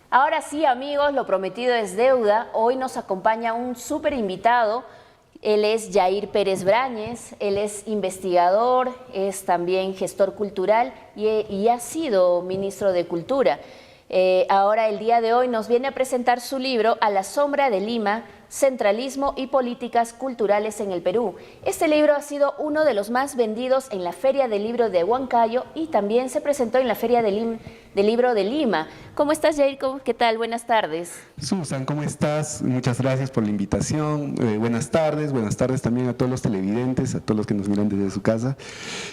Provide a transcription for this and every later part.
Ahora sí, amigos, lo prometido es deuda. Hoy nos acompaña un súper invitado. Él es Jair Pérez Brañez, él es investigador, es también gestor cultural y ha sido ministro de Cultura. Ahora, el día de hoy, nos viene a presentar su libro A la sombra de Lima, Centralismo y Políticas Culturales en el Perú. Este libro ha sido uno de los más vendidos en la Feria del Libro de Huancayo y también se presentó en la Feria del Libro de Lima. ¿Cómo estás, Jair? ¿Qué tal? Buenas tardes. Susan, ¿cómo estás? Muchas gracias por la invitación. Buenas tardes también a todos los televidentes, a todos los que nos miran desde su casa.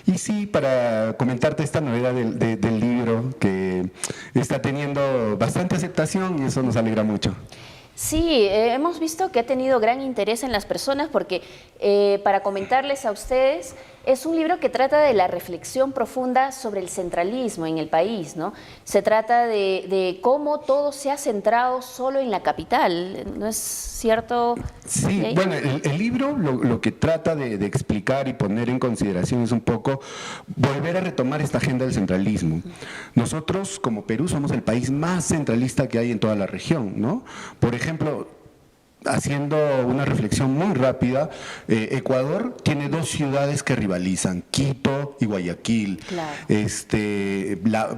Y sí, para comentarte esta novedad del libro que está teniendo bastante aceptación y eso nos alegra mucho. Sí, hemos visto que ha tenido gran interés en las personas porque, para comentarles a ustedes, es un libro que trata de la reflexión profunda sobre el centralismo en el país, ¿no? Se trata de cómo todo se ha centrado solo en la capital, ¿no es cierto? Sí, bueno, el libro lo que trata de explicar y poner en consideración es un poco volver a retomar esta agenda del centralismo. Nosotros, como Perú, somos el país más centralista que hay en toda la región, ¿no? Por ejemplo, haciendo una reflexión muy rápida, Ecuador tiene dos ciudades que rivalizan, Quito y Guayaquil. Claro.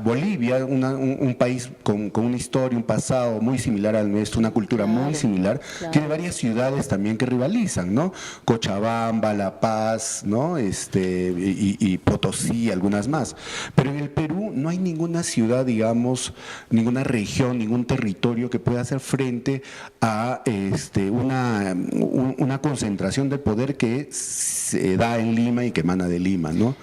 Bolivia, un país con una historia, un pasado muy similar al nuestro, una cultura muy similar, tiene varias ciudades también que rivalizan, ¿no? Cochabamba, La Paz, ¿no? Y Potosí, algunas más. Pero en el Perú no hay ninguna ciudad, digamos, ninguna región, ningún territorio que pueda hacer frente a una concentración de poder que se da en Lima y que emana de Lima, ¿no?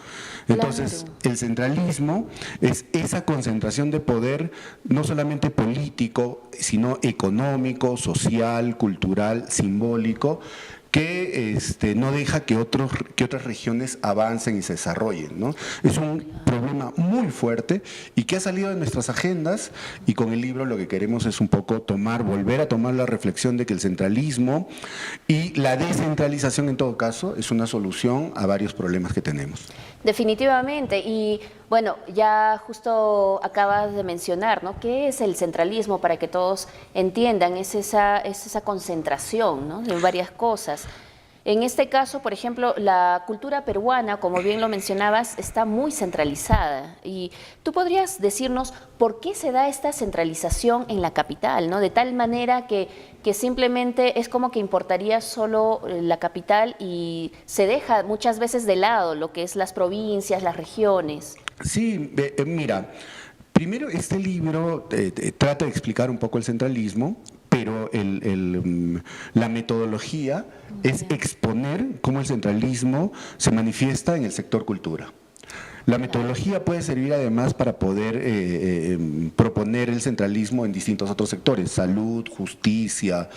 Entonces, Claro. el centralismo es esa concentración de poder no solamente político, sino económico, social, cultural, simbólico, que no deja que otras regiones avancen y se desarrollen, ¿no? Es un problema muy fuerte y que ha salido de nuestras agendas, y con el libro lo que queremos es un poco volver a tomar la reflexión de que el centralismo y la descentralización, en todo caso, es una solución a varios problemas que tenemos. Definitivamente. Y bueno, ya justo acabas de mencionar, ¿no? ¿Qué es el centralismo? Para que todos entiendan, es esa concentración, ¿no? De varias cosas. En este caso, por ejemplo, la cultura peruana, como bien lo mencionabas, está muy centralizada. Y tú podrías decirnos por qué se da esta centralización en la capital, ¿no? De tal manera que simplemente es como que importaría solo la capital y se deja muchas veces de lado lo que es las provincias, las regiones. Sí, mira, primero este libro trata de explicar un poco el centralismo, pero la metodología es exponer cómo el centralismo se manifiesta en el sector cultura. La metodología puede servir además para poder proponer el centralismo en distintos otros sectores, salud, justicia,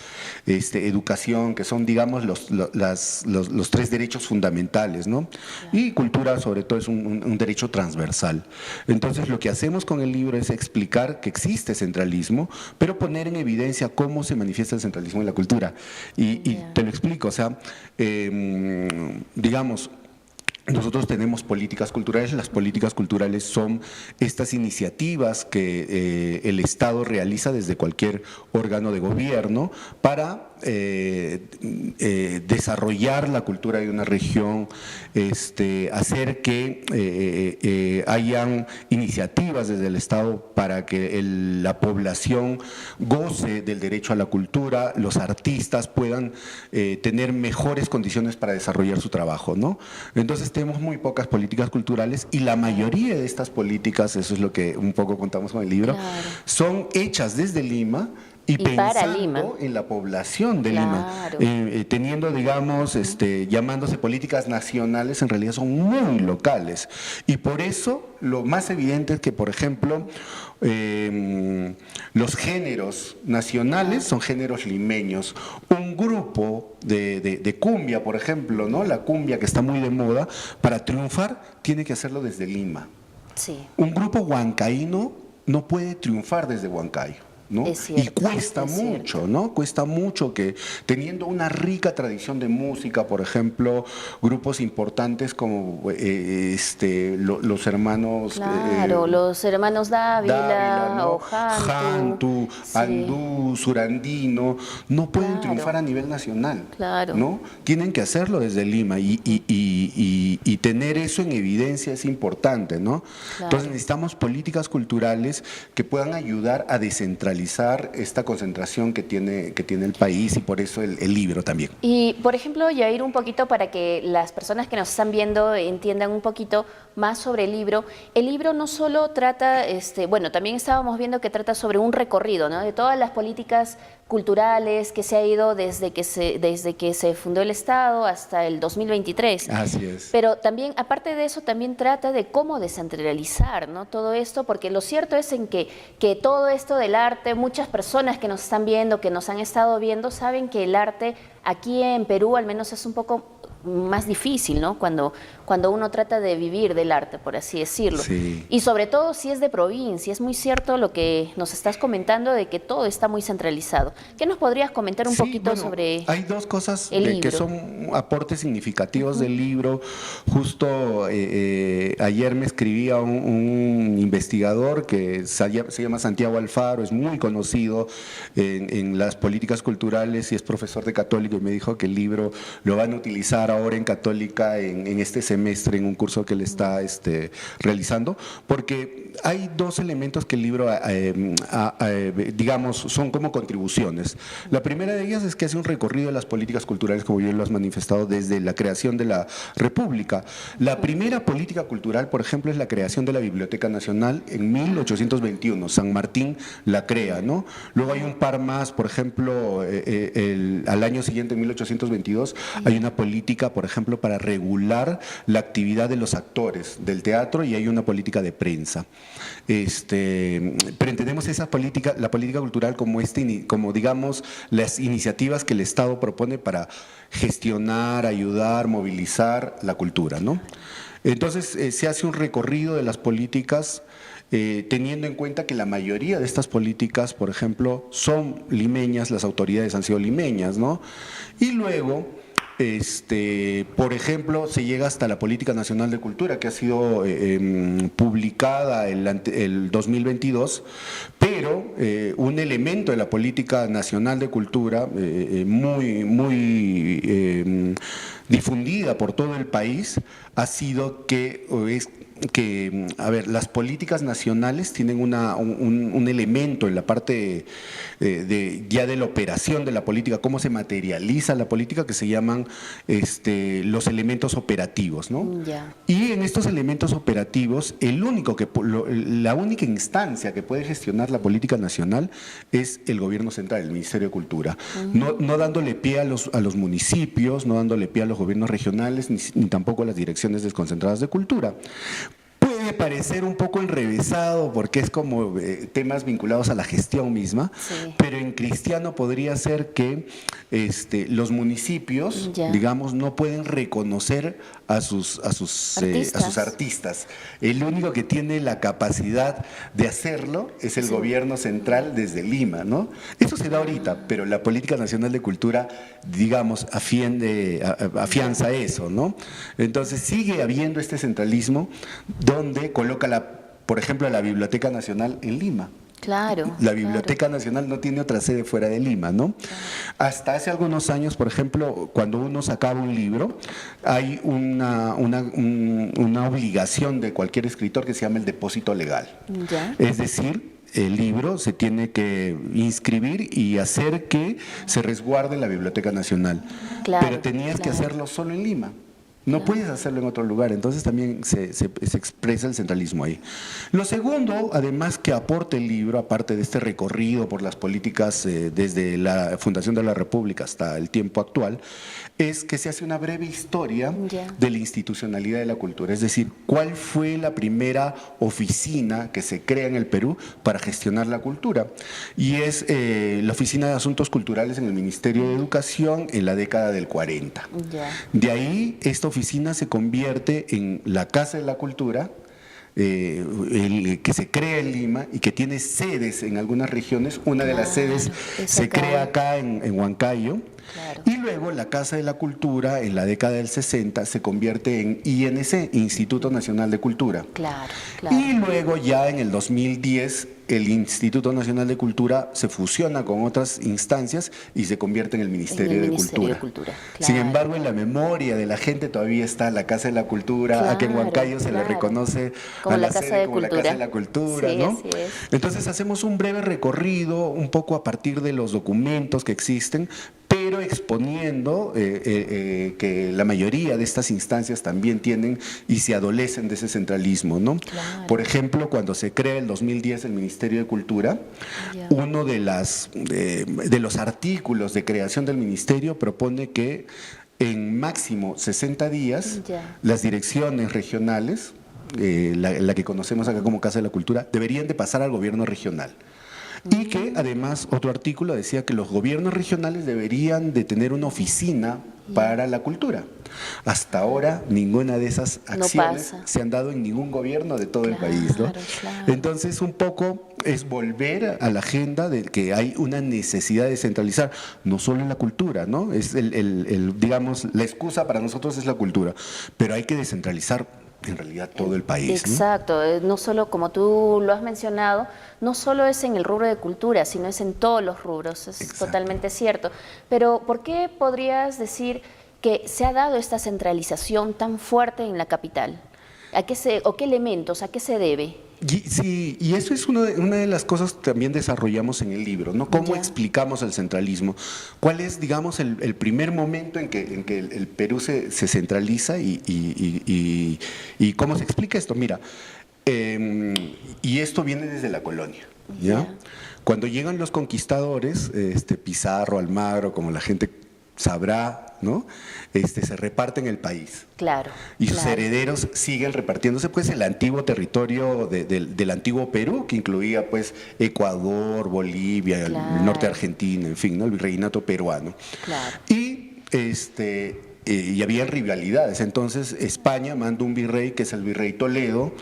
educación, que son, digamos, los tres derechos fundamentales, ¿no? Y cultura, sobre todo, es un derecho transversal. Entonces, lo que hacemos con el libro es explicar que existe centralismo, pero poner en evidencia cómo se manifiesta el centralismo en la cultura. Y te lo explico, o sea, digamos, nosotros tenemos políticas culturales. Las políticas culturales son estas iniciativas que el Estado realiza desde cualquier órgano de gobierno para desarrollar la cultura de una región, hacer que hayan iniciativas desde el Estado para que la población goce del derecho a la cultura, los artistas puedan tener mejores condiciones para desarrollar su trabajo, ¿no? Entonces tenemos muy pocas políticas culturales y la mayoría de estas políticas, eso es lo que un poco contamos con el libro, son hechas desde Lima y Para Lima. pensando en la población de Lima, teniendo, digamos, llamándose políticas nacionales, en realidad son muy locales. Y por eso lo más evidente es que, por ejemplo, los géneros nacionales son géneros limeños. Un grupo de cumbia, por ejemplo, ¿no? La cumbia, que está muy de moda, para triunfar tiene que hacerlo desde Lima. Sí. Un grupo huancaíno no puede triunfar desde Huancayo. ¿no? Es cierto, Y cuesta es mucho, cierto. ¿no? Cuesta mucho que teniendo una rica tradición de música, por ejemplo, grupos importantes como los hermanos Claro, los hermanos Dávila, Dávila o ¿no? Jantu, Jantu, sí, Andú, Surandino, no pueden triunfar claro, a nivel nacional, claro, ¿no? Tienen que hacerlo desde Lima y tener eso en evidencia es importante, ¿no? Entonces claro. necesitamos políticas culturales que puedan ayudar a descentralizar esta concentración que tiene el país y por eso el libro también. Y, por ejemplo, Yair, un poquito para que las personas que nos están viendo entiendan un poquito más sobre el libro no solo trata, bueno, también estábamos viendo que trata sobre un recorrido, ¿no? De todas las políticas culturales que se ha ido desde que se fundó el Estado hasta el 2023. Así es. Pero también, aparte de eso, también trata de cómo descentralizar, ¿no? Todo esto, porque lo cierto es que todo esto del arte, muchas personas que nos están viendo, que nos han estado viendo, saben que el arte aquí en Perú al menos es un poco más difícil, ¿no? Cuando uno trata de vivir del arte, por así decirlo. Sí. Y sobre todo si es de provincia, es muy cierto lo que nos estás comentando de que todo está muy centralizado. ¿Qué nos podrías comentar un Sí, poquito bueno, sobre hay dos cosas el que libro? son aportes significativos del libro. Justo ayer me escribía un investigador que se llama Santiago Alfaro, es muy conocido en las políticas culturales y es profesor de Católico y me dijo que el libro lo van a utilizar ahora en Católica en este semestre en un curso que él está realizando, porque hay dos elementos que el libro, digamos, son como contribuciones. La primera de ellas es que hace un recorrido de las políticas culturales, como bien lo has manifestado, desde la creación de la República. La primera política cultural, por ejemplo, es la creación de la Biblioteca Nacional en 1821. San Martín la crea, ¿no? Luego hay un par más, por ejemplo, al año siguiente, en 1822, hay una política, por ejemplo, para regular la actividad de los actores del teatro y hay una política de prensa. Pero entendemos esa política, la política cultural como digamos, las iniciativas que el Estado propone para gestionar, ayudar, movilizar la cultura, ¿no? Entonces se hace un recorrido de las políticas teniendo en cuenta que la mayoría de estas políticas, por ejemplo, son limeñas, las autoridades han sido limeñas, ¿no? Y luego por ejemplo, se llega hasta la Política Nacional de Cultura, que ha sido publicada el 2022, pero un elemento de la Política Nacional de Cultura muy difundida por todo el país ha sido a ver, las políticas nacionales tienen un elemento en la parte ya de la operación de la política, cómo se materializa la política, que se llaman los elementos operativos, ¿no? Ya. Y en estos elementos operativos, la única instancia que puede gestionar la política nacional es el gobierno central, el Ministerio de Cultura, no dándole pie a los municipios, no dándole pie a los gobiernos regionales, ni tampoco a las direcciones desconcentradas de cultura. Puede parecer un poco enrevesado porque es como temas vinculados a la gestión misma, Sí. pero en cristiano podría ser que los municipios, Ya. digamos, no pueden reconocer a sus artistas. El único que tiene la capacidad de hacerlo es el Sí. gobierno central desde Lima, ¿no? Eso se da ahorita, pero la Política Nacional de Cultura, digamos, afianza eso, ¿no? Entonces sigue habiendo este centralismo donde coloca, por ejemplo, la Biblioteca Nacional en Lima. Claro. La Biblioteca Nacional no tiene otra sede fuera de Lima, ¿no? Hasta hace algunos años, por ejemplo, cuando uno sacaba un libro, hay una obligación de cualquier escritor que se llama el depósito legal. Ya. Es decir, el libro se tiene que inscribir y hacer que se resguarde en la Biblioteca Nacional. Claro, Pero tenías que claro. hacerlo solo en Lima. No puedes hacerlo en otro lugar, entonces también se expresa el centralismo ahí. Lo segundo, además que aporta el libro, aparte de este recorrido por las políticas desde la fundación de la República hasta el tiempo actual, es que se hace una breve historia Ya. de la institucionalidad de la cultura, es decir, cuál fue la primera oficina que se crea en el Perú para gestionar la cultura. Y es la Oficina de Asuntos Culturales en el Ministerio de Educación en la década del 40. Ya. De ahí, esta oficina se convierte en la Casa de la Cultura que se crea en Lima y que tiene sedes en algunas regiones. Una de las sedes es se acá. crea acá en Huancayo. Claro. Y luego la Casa de la Cultura, en la década del 60, se convierte en INC, Instituto Nacional de Cultura. Claro, claro. Y luego ya en el 2010 el Instituto Nacional de Cultura se fusiona con otras instancias y se convierte en el Ministerio, de Cultura. Sin Claro. embargo, en la memoria de la gente todavía está la Casa de la Cultura. Aquí en Claro, Huancayo se le claro. reconoce Como a la la Casa sede de como la Cultura. Casa de la Cultura, Sí, ¿no? así es. Entonces hacemos un breve recorrido, un poco a partir de los documentos que existen, pero exponiendo que la mayoría de estas instancias también tienen y se adolecen de ese centralismo, ¿no? Claro. Por ejemplo, cuando se crea en 2010 el Ministerio de Cultura, Ya. uno de los artículos de creación del ministerio propone que en máximo 60 días Ya. las direcciones regionales, la que conocemos acá como Casa de la Cultura, deberían de pasar al gobierno regional. Y que además otro artículo decía que los gobiernos regionales deberían de tener una oficina para la cultura. Hasta ahora ninguna de esas No acciones pasa. se han dado en ningún gobierno de todo el Claro, país, ¿no? claro. Entonces un poco es volver a la agenda de que hay una necesidad de centralizar no solo en la cultura, ¿no? Es digamos, la excusa para nosotros es la cultura, pero hay que descentralizar en realidad todo el país, ¿no? Exacto, no solo como tú lo has mencionado, no solo es en el rubro de cultura, sino es en todos los rubros, es Exacto. totalmente cierto. Pero ¿por qué podrías decir que se ha dado esta centralización tan fuerte en la capital? ¿O qué elementos, a qué se debe? Sí, y eso es una de las cosas que también desarrollamos en el libro, ¿no? ¿Cómo Ya. explicamos el centralismo? ¿Cuál es, digamos, el primer momento en que el Perú se centraliza y cómo se explica esto? Mira, y esto viene desde la colonia, ¿ya? Ya. Cuando llegan los conquistadores, Pizarro, Almagro, como la gente sabrá, ¿no? Se reparten el país. Claro. Y sus claro. herederos siguen repartiéndose pues el antiguo territorio del antiguo Perú, que incluía pues Ecuador, Bolivia, el norte de Argentina, en fin, ¿no? El virreinato peruano. Claro. Y había rivalidades. Entonces España manda un virrey que es el virrey Toledo,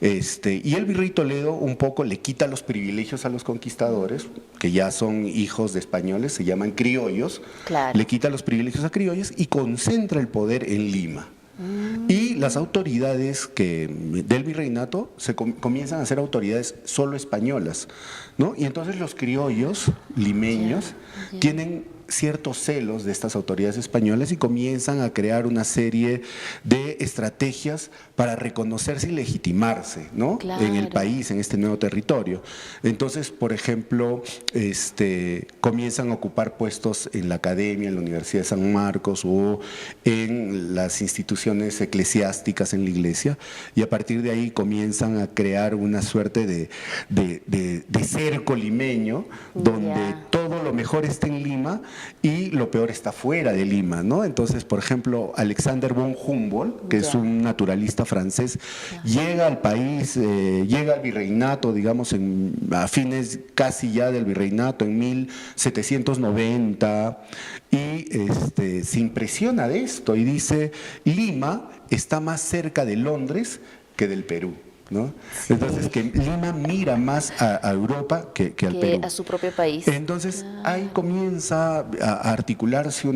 y el virrey Toledo un poco le quita los privilegios a los conquistadores, que ya son hijos de españoles, se llaman criollos, Claro. le quita los privilegios a criollos y concentra el poder en Lima. Y las autoridades del virreinato comienzan a ser autoridades solo españolas, ¿no? Y entonces los criollos limeños Ya. tienen ciertos celos de estas autoridades españolas y comienzan a crear una serie de estrategias para reconocerse y legitimarse, ¿no? Claro. En el país, en este nuevo territorio. Entonces, por ejemplo, comienzan a ocupar puestos en la academia, en la Universidad de San Marcos o en las instituciones eclesiásticas en la iglesia, y a partir de ahí comienzan a crear una suerte de cerco limeño donde Ya. todo lo mejor está en Lima y lo peor está fuera de Lima, ¿no? Entonces, por ejemplo, Alexander von Humboldt, que es Ya. un naturalista francés, llega al país, llega al virreinato, digamos, a fines casi ya del virreinato, en 1790, y se impresiona de esto y dice, Lima está más cerca de Londres que del Perú, ¿no? Sí. Entonces, que Lima mira más a Europa que al Que Perú. a su propio país. Entonces ahí comienza a articularse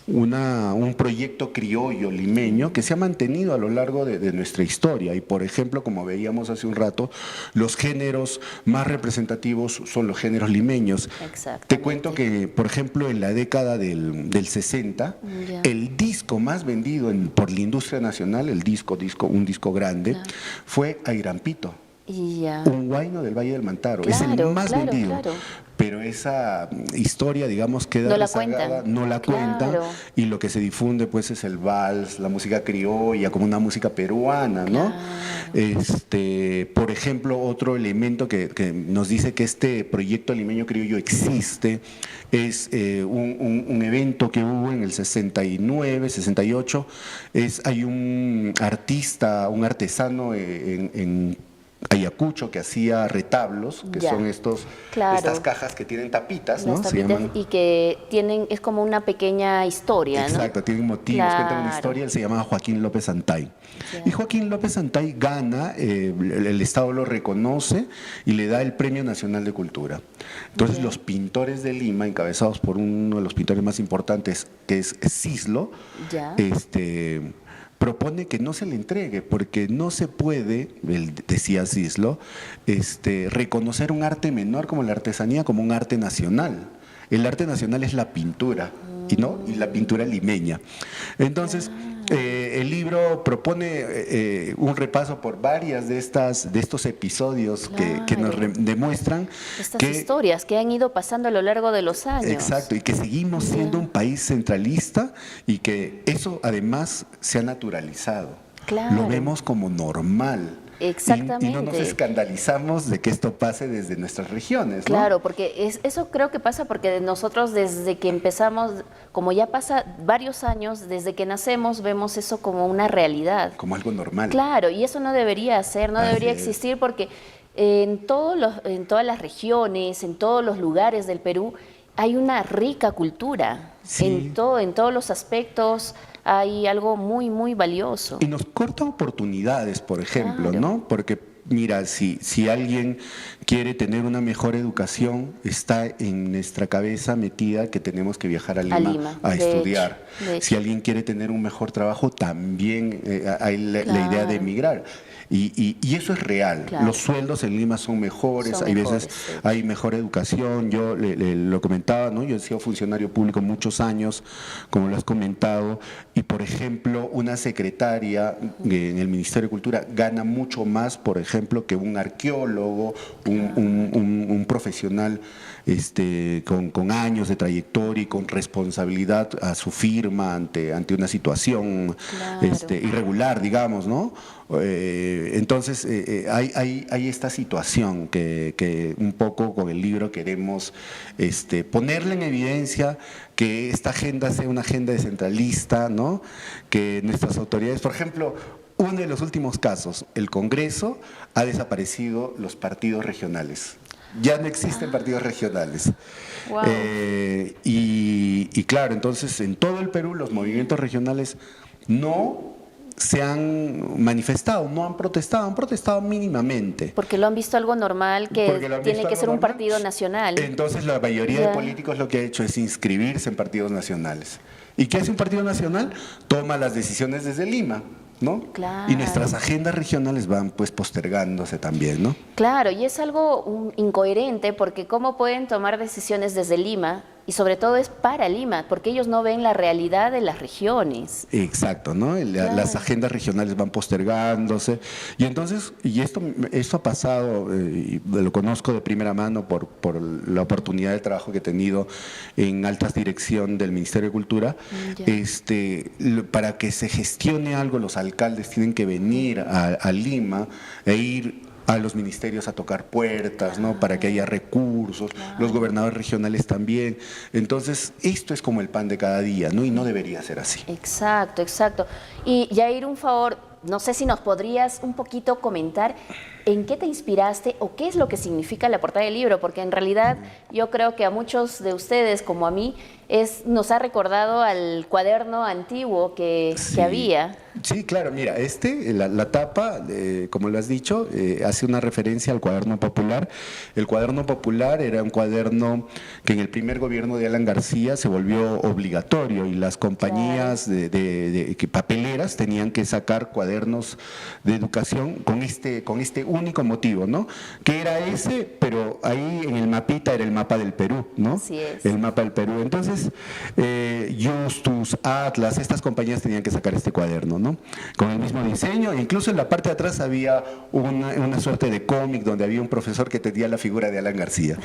un proyecto criollo limeño que se ha mantenido a lo largo de nuestra historia. Y por ejemplo, como veíamos hace un rato, los géneros más representativos son los géneros limeños. Exactamente. Te cuento que, por ejemplo, en la década del 60, Ya. el disco más vendido por la industria nacional, un disco grande, Claro. fue Airampito. Y ya. Un huayno del Valle del Mantaro, es el Claro, más claro, vendido. claro. Pero esa historia, digamos, queda No la rezagada, cuentan. no la cuentan, Claro. y lo que se difunde pues es el vals, la música criolla, como una música peruana, ¿no? Por ejemplo, otro elemento que nos dice que este proyecto limeño criollo existe es un evento que hubo en el 69, 68, hay un artista, un artesano Ayacucho, que hacía retablos, que Ya. son Claro. estas cajas que tienen tapitas, Las ¿no? Se tapitas llaman. y que tienen, es como una pequeña historia, ¿no? Exacto, tienen motivos, cuentan una Claro. historia. Él se llamaba Joaquín López Santay. Ya. Y Joaquín López Santay gana, el Estado lo reconoce y le da el Premio Nacional de Cultura. Entonces Ya. los pintores de Lima, encabezados por uno de los pintores más importantes, que es Cislo, Ya. propone que no se le entregue, porque no se puede, él decía Cislo, reconocer un arte menor como la artesanía como un arte nacional. El arte nacional es la pintura, y la pintura limeña. Entonces, el libro propone un repaso por varias de estos episodios que nos Claro. demuestran Estas que historias que han ido pasando a lo largo de los años. exacto, y que seguimos siendo un país centralista y que eso además se ha naturalizado. Claro. Lo vemos como normal. Exactamente. Y no nos escandalizamos de que esto pase desde nuestras regiones, ¿no? Claro, porque eso creo que pasa porque nosotros desde que empezamos, como ya pasa varios años, desde que nacemos, vemos eso como una realidad. Como algo normal. Claro, y eso no debería ser, no Así debería es. existir porque en todas las regiones, en todos los lugares del Perú, hay una rica cultura. Sí. En todos los aspectos hay algo muy, muy valioso. Y nos corta oportunidades, por ejemplo, Claro. ¿no? Porque, mira, si alguien quiere tener una mejor educación, está en nuestra cabeza metida que tenemos que viajar a Lima, a de estudiar. hecho, de hecho. Si alguien quiere tener un mejor trabajo, también hay la idea de Claro. emigrar. Y eso es real. Claro. Los sueldos en Lima son mejores, Son hay mejores, veces sí. hay mejor educación. Yo lo comentaba, ¿no? Yo he sido funcionario público muchos años, como lo has comentado, y por ejemplo, una secretaria en el Ministerio de Cultura gana mucho más, por ejemplo, que un arqueólogo, un profesional con años de trayectoria y con responsabilidad a su firma ante una situación Claro. irregular, digamos, ¿no? Entonces, hay esta situación que un poco con el libro queremos ponerle en evidencia que esta agenda sea una agenda descentralista, ¿no? Que nuestras autoridades, por ejemplo, uno de los últimos casos, el Congreso ha desaparecido los partidos regionales. Ya no existen partidos regionales. Wow. Y claro, entonces en todo el Perú los movimientos regionales no se han manifestado, no han protestado mínimamente. Porque lo han visto algo normal, Porque que lo han tiene visto que algo ser un normal. partido nacional. Entonces la mayoría de Ya. políticos lo que ha hecho es inscribirse en partidos nacionales. ¿Y qué hace un partido nacional? Toma las decisiones desde Lima, ¿no? Claro. Y nuestras agendas regionales van pues postergándose también, ¿no? Claro, y es algo incoherente porque cómo pueden tomar decisiones desde Lima y sobre todo es para Lima, porque ellos no ven la realidad de las regiones. Exacto, ¿no? Claro. Las agendas regionales van postergándose y entonces, esto ha pasado, y lo conozco de primera mano por la oportunidad de trabajo que he tenido en altas dirección del Ministerio de Cultura. Ya. Para que se gestione algo, los alcaldes tienen que venir a Lima e ir a los ministerios a tocar puertas, ¿no? Para que haya recursos, los gobernadores regionales también. Entonces, esto es como el pan de cada día, ¿no? Y no debería ser así. Exacto, exacto. Y Yair, un favor, no sé si nos podrías un poquito comentar en qué te inspiraste o qué es lo que significa la portada del libro, porque en realidad yo creo que a muchos de ustedes, como a mí, nos ha recordado al cuaderno antiguo que había. Sí, claro, mira, la tapa, como lo has dicho, hace una referencia al cuaderno popular. El cuaderno popular era un cuaderno que en el primer gobierno de Alan García se volvió obligatorio y las compañías papeleras tenían que sacar cuadernos de educación con este único motivo, ¿no? Que era ese, pero ahí en el mapita era el mapa del Perú, ¿no? Así es. El mapa del Perú. Entonces, Justus, Atlas, estas compañías tenían que sacar este cuaderno, ¿no? Con el mismo diseño, e incluso en la parte de atrás había una suerte de cómic donde había un profesor que tenía la figura de Alan García.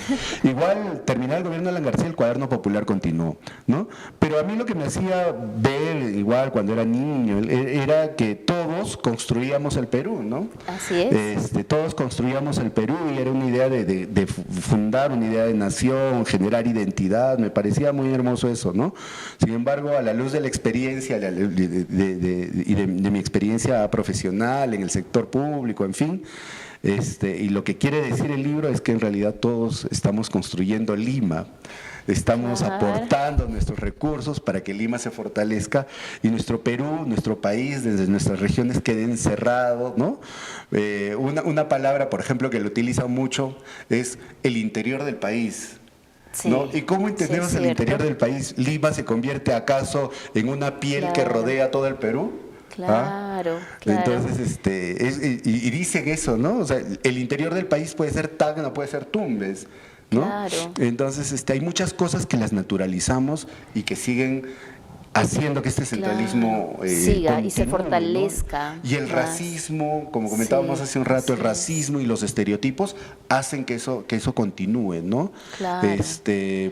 Igual, terminado el gobierno de Alan García, el cuaderno popular continuó, ¿no? Pero a mí lo que me hacía ver, igual cuando era niño, era que todos construíamos el Perú, ¿no? Así es. Todos construíamos el Perú y era una idea de fundar una idea de nación, generar identidad, me parecía muy hermoso eso, ¿no? Sin embargo, a la luz de la experiencia y de mi experiencia profesional en el sector público, en fin, Y lo que quiere decir el libro es que en realidad todos estamos construyendo Lima. Estamos aportando nuestros recursos para que Lima se fortalezca y nuestro Perú, nuestro país, desde nuestras regiones quede encerrado, ¿no? Una palabra, por ejemplo, que lo utilizan mucho es el interior del país. Sí, ¿No? ¿Y cómo entendemos sí, es el interior cierto. del país? ¿Lima se convierte acaso en una piel que Claro. rodea todo el Perú? Claro, claro. Entonces, y dicen eso, ¿no? O sea, el interior del país puede ser Tacna, puede ser Tumbes, ¿no? Claro. Entonces, hay muchas cosas que las naturalizamos y que siguen haciendo que este centralismo Claro. Siga y se continúe, ¿no? fortalezca Y el más. racismo, como comentábamos Sí, hace un rato, el así es. racismo y los estereotipos hacen que eso continúe, ¿no? Claro.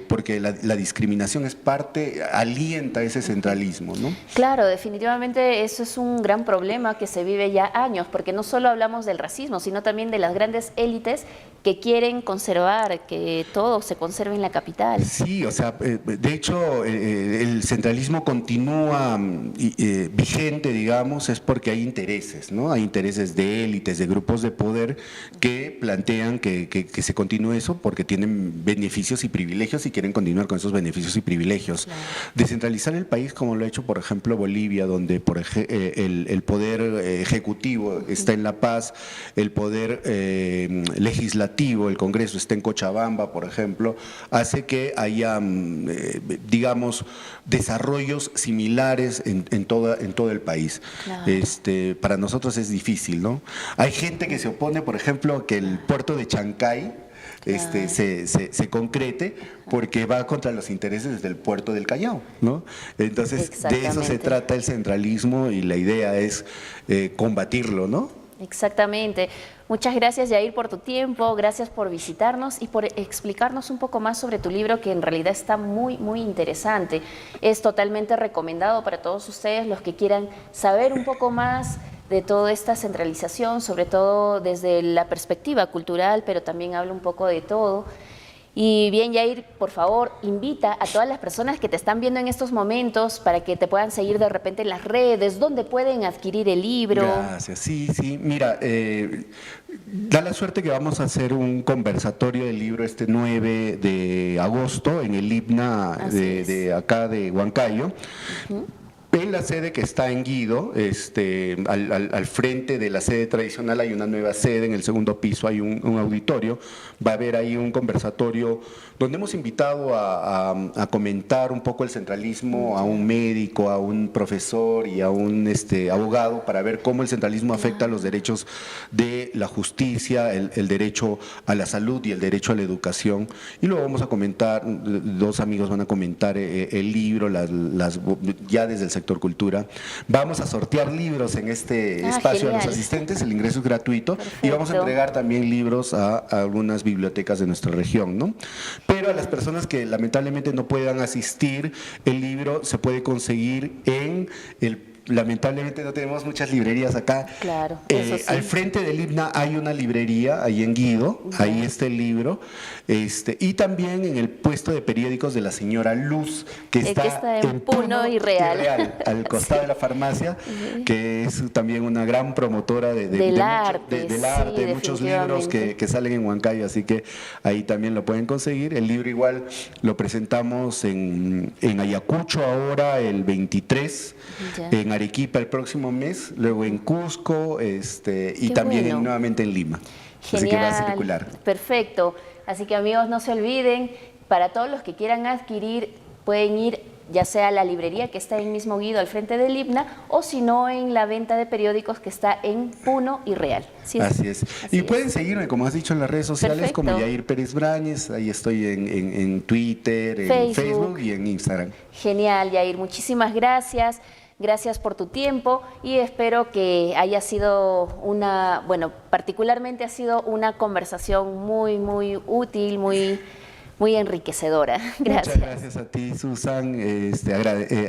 Porque la discriminación es parte, alienta ese centralismo, ¿no? Claro, definitivamente eso es un gran problema que se vive ya años, porque no solo hablamos del racismo, sino también de las grandes élites que quieren conservar, que todo se conserve en la capital. Sí, o sea, de hecho, el centralismo continúa vigente, digamos, es porque hay intereses, ¿no? Hay intereses de élites, de grupos de poder que plantean que se continúe eso porque tienen beneficios y privilegios y quieren continuar con esos beneficios y privilegios. Claro. Descentralizar el país, como lo ha hecho, por ejemplo, Bolivia, donde el poder ejecutivo está en La Paz, el poder legislativo, el Congreso está en Cochabamba, por ejemplo, hace que haya, digamos, desarrollos similares en todo el país. Claro. Para nosotros es difícil, ¿no? Hay gente que se opone, por ejemplo, que el puerto de Chancay Claro. se concrete porque va contra los intereses del puerto del Callao, ¿no? Entonces, de eso se Exactamente. trata el centralismo y la idea es combatirlo, ¿no? Exactamente. Muchas gracias, Yair, por tu tiempo, gracias por visitarnos y por explicarnos un poco más sobre tu libro, que en realidad está muy, muy interesante. Es totalmente recomendado para todos ustedes, los que quieran saber un poco más de toda esta centralización, sobre todo desde la perspectiva cultural, pero también habla un poco de todo. Y bien, Yair, por favor, invita a todas las personas que te están viendo en estos momentos para que te puedan seguir de repente en las redes, donde pueden adquirir el libro. Gracias, sí, sí. Mira, da la suerte que vamos a hacer un conversatorio del libro este 9 de agosto en el IPNA Así es. de acá de Huancayo. En la sede que está en Guido, al frente de la sede tradicional hay una nueva sede, en el segundo piso hay un auditorio, va a haber ahí un conversatorio donde hemos invitado a comentar un poco el centralismo a un médico, a un profesor y a un abogado para ver cómo el centralismo afecta a los derechos de la justicia, el derecho a la salud y el derecho a la educación. Y luego vamos a comentar, dos amigos van a comentar el libro, ya desde el sector cultura. Vamos a sortear libros en este espacio a los Genial. asistentes, el ingreso es gratuito y vamos a Perfecto. entregar también libros a algunas bibliotecas de nuestra región, ¿no? Pero a las personas que lamentablemente no puedan asistir, el libro se puede conseguir lamentablemente no tenemos muchas librerías acá. Claro, eso sí. Al frente del IPNA hay una librería, ahí en Guido, ahí está el libro, y también en el puesto de periódicos de la señora Luz, que Que está, está en Puno y Real. al costado de la farmacia, que es también una gran promotora Del arte, del sí, arte, de muchos libros definitivamente. que salen en Huancayo, así que ahí también lo pueden conseguir. El libro igual lo presentamos en Ayacucho ahora el 23, Ya. en Arequipa el próximo mes, luego en Cusco y Qué también bueno. nuevamente en Lima. Genial. Así que va a circular. Perfecto. Así que amigos, no se olviden, para todos los que quieran adquirir, pueden ir ya sea a la librería que está en mismo Guido al frente del IPNA, o si no en la venta de periódicos que está en Puno y Real. ¿Sí? Así es. Así Y es. pueden seguirme, como has dicho, en las redes sociales como Perfecto. Yair Pérez Brañez, ahí estoy en Twitter, en Facebook. Facebook y en Instagram. Genial, Yair. Muchísimas gracias. Gracias por tu tiempo y espero que haya sido particularmente ha sido una conversación muy, muy útil, muy muy enriquecedora. Gracias. Muchas gracias a ti, Susan.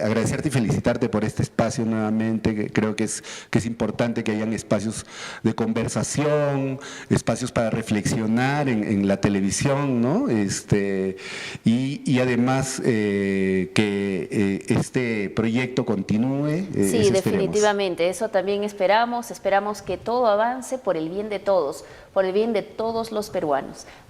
Agradecerte y felicitarte por este espacio nuevamente. Que creo que es importante que hayan espacios de conversación, espacios para reflexionar en la televisión, ¿no? Y además que este proyecto continúe. Sí, eso esperemos. definitivamente, eso también esperamos que todo avance por el bien de todos los peruanos.